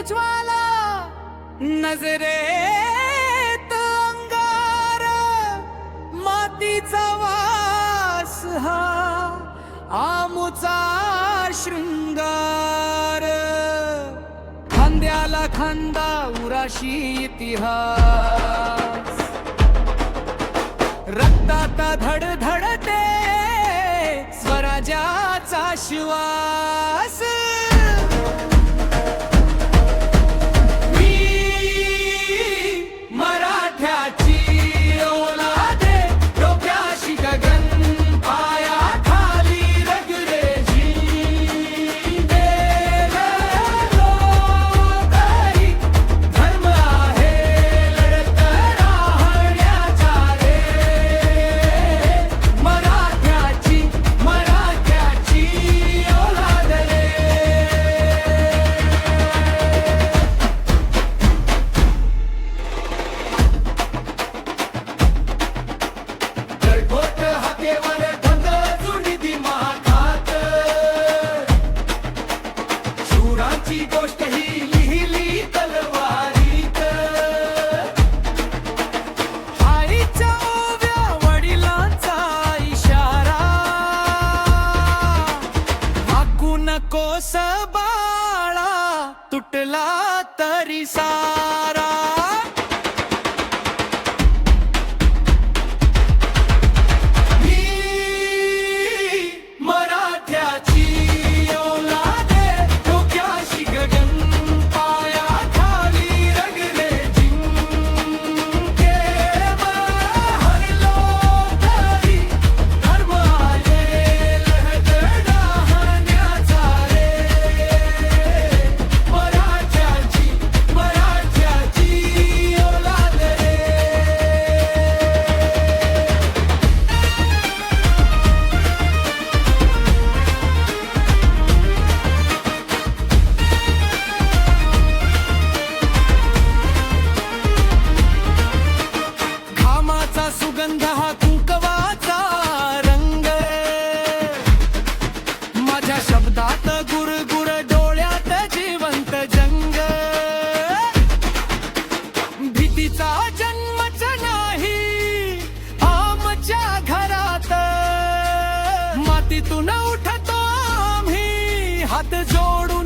ज्वाला नजरेत अंगार, मातीचा वास हा आमुचा शृंगार, खांद्याला खांदा उराशी इतिहास, रक्तात धडधडते स्वराज्याचा श्वास. मी मराठ्याची ओलादे, डोक्याशी गगन, पायाखाली रग रेजी, लोकही धर्म आहे लढत राहण्याचा रे. मराठ्याची ओलाद रे. गडकोट हाकेवर ढंग जुनी दिमाखात, शूरांची गोष्ट ही लिहिली तलवारीत. आईच्या ओव्या वडिलांचा इशारा, वाकू नकोस बाळा, तुटला तरी सारा. मी मराठ्याची ओलादे, डोक्याशी गगन, पायाखाली रग रेजिंके. हरलो तरी धर्म आहे लढत राहण्याचा रे. मराठ्याची ओलाद रे. घामाचा सुगंध हा कुंकवाचा रंग, माझ्या शब्दात गुरगुर, डोळ्यात जिवंत जंग. भीतीचा जन्मच नाही आमच्या घरात, मातीतून उठतो आम्ही हात जोडू